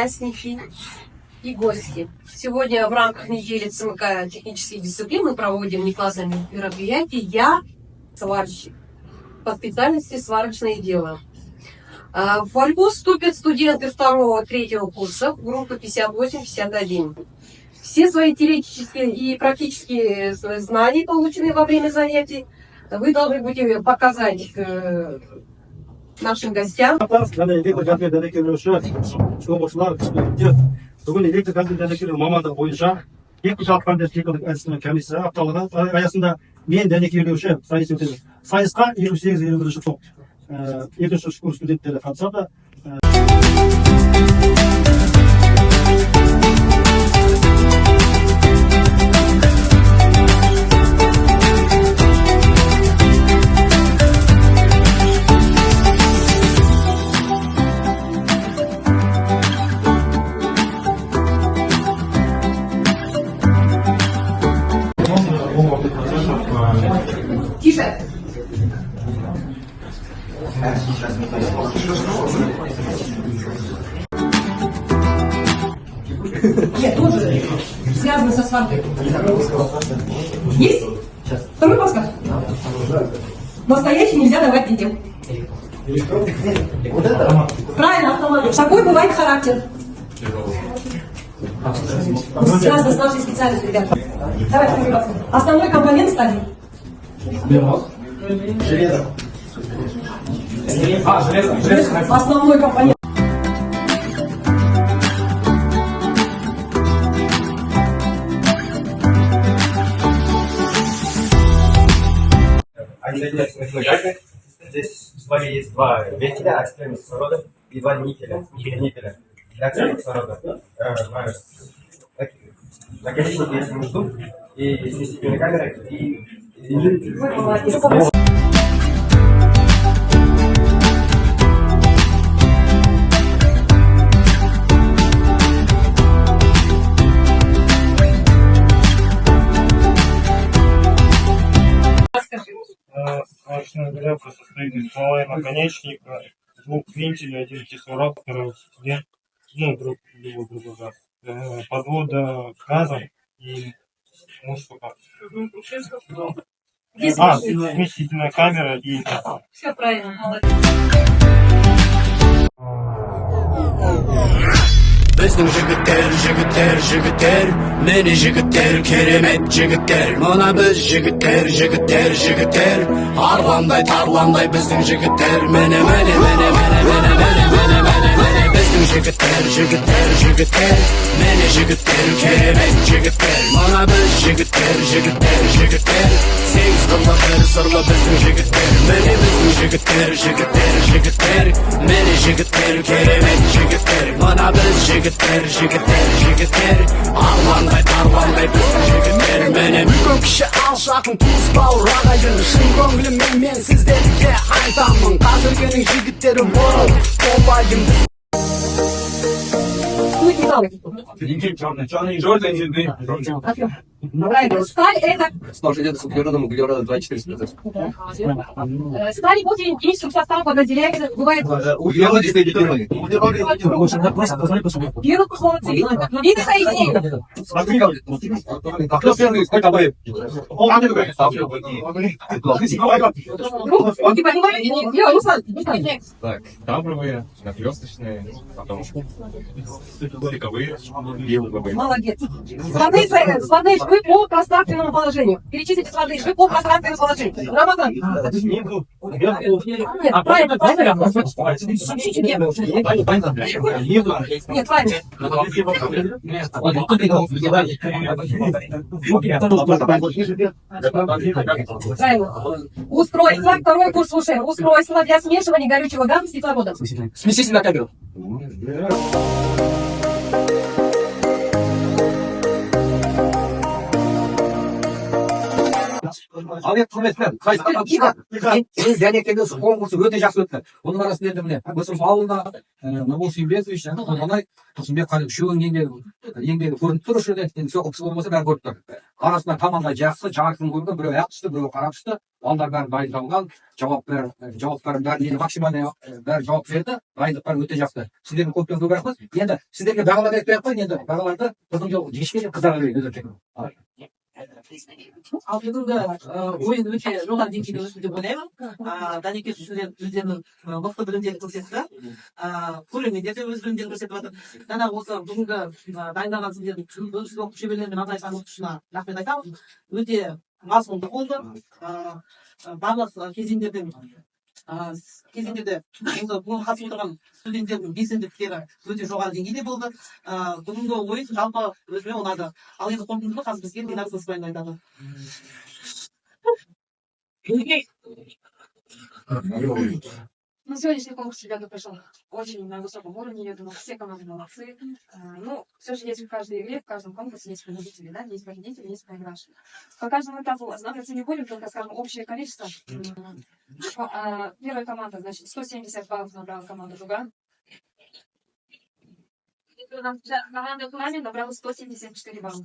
участники и гости. Сегодня в рамках недели ЦМК технических дисциплин мы проводим внеклассные мероприятия «Я сварщик» по специальности «Сварочное дело». В борьбу вступят студенты 2-3 курсов группы 58-51. Все свои теоретические и практические знания, полученные во время занятий, вы должны будете показать нашим гостям. Бүгін электр газбен дәнекерлеу мамандығы бойынша техникалық пәндер техникалық әдістеме комиссия апталығы аясында мен дәнекерлеуші сайыс өтеді. Сайысқа 58-59 топ екінші курс студенттері қатысады. Тише. Нет, тоже связано со сваркой. Есть? Второй подсказ. Настоящий нельзя давать детям. Правильно, автомобиль. Такой бывает характер. Связано с нашей специальностью, ребята. Давайте, второй подсказ. Основной компонент стали. Железо. Железо. Основной компонент. Здесь в слоге есть два вентиля, экстрем кислорода и два никеля. Для экстрем кислорода наконечник есть внизу и сместительная камера и Сварочная горелка состоит из ствола и наконечника, двух вентилей, один кислород, второй студент, друг друга, подвода газа и штука. Сместительная камера и... Все правильно, молодец. Bizim jigitler, meni jigitler, keremet jigitler, mana biz jigitler, harlanday tarlanday bizim jigitler, mene bizim jigitler, meni jigitler, keremet jigitler, mana biz jigitler, sekiz kırla bir sırla bizim jigitler, meni bizim jigitler, meni jigitler, keremet jigitler, mana biz jigitler, arlanday tarlanday bizim jigitler, meni Bütün kişi alşakın tuz bağıragayın, şın köngülüm men sizlerge aytamın, hazırgenin jigitleri bol, olayım Черный, желтый, зеленый. Правильно. Сталь это... Сплошь с углеродом, углерода 2,4%. Сталь после химического состава подразделяется, бывает... Углерод действительно. Первый пошло цивильно. Но видно соединение. Смотри, кто первый, сколько обоев? Руки поднимали. Руслан. Так, табровые, наклёсточные, потом стыковые, белые. Молодец. Складные швы по пространственному положению. Перечислите складные швы по пространственному положению. Рамазан. Нет, правильно. Нет, правильно. Правильно. Устройство, второй курс слушаем. Устройство для смешивания горючего газа с кислородом. Сместите на камеру. Ал енді құрметпен сайысқа қатысқан ең дәнекерлі конкурсы өте жақсы өтті. Оның арасында енді міне осы ауылда Нұрбол Сүйімбетович және Құрманай Тұрсынбек Қали үшеуінің еңбегі көрініп тұр осы жерде. Енді сол кісі болмаса бәрі көрініп тұр. Арасында команда жақсы, жарқын көрінді, біреу ақ түсті, біреу қара түсті. Балдар бәрі дайындалған, жауаптарын бәрі максимально бәрі жауап берді. Дайындықтары өте жақсы. Сіздерге көптен көп рахмет. Енді сіздерге бағалар айтпай ақ қояйын, енді бағаларды біздің жол ешкім қыздарға берейін. Ал бүгінгі ойын өте жоғары деңгейде өтті деп ойлаймын. Дәнекер студент өздерінің мықты білімдерін көрсетті. Көрермендер де өз білімдерін көрсетіп жатыр. Жаңағы осы бүгінгі дайындалған сіздердің бөлімшесі оқып шеберлері мен абай оқытушысына рахмет айтамын. Өте мазмұнды болды. Барлық кезеңдерде бүгін қатысып отырған студенттердің белсенділіктері өте жоғары деңгейде болды. Бүгінгі ойын жалпы өзіме ұнады. Ал енді қорытындылы қазір бізге Динар Соспайын айтады. Ну, сегодняшний конкурс, ребята, прошел очень на высоком уровне. Я думаю, все команды молодцы. Ну, все же есть в каждой игре, в каждом конкурсе есть победители, да, есть победители, есть проигравшие. По каждому этапу останавливаться не будем, только скажем общее количество. Первая команда, значит, 170 баллов набрала команда Дуган. Команда Курами набрала 174 балла.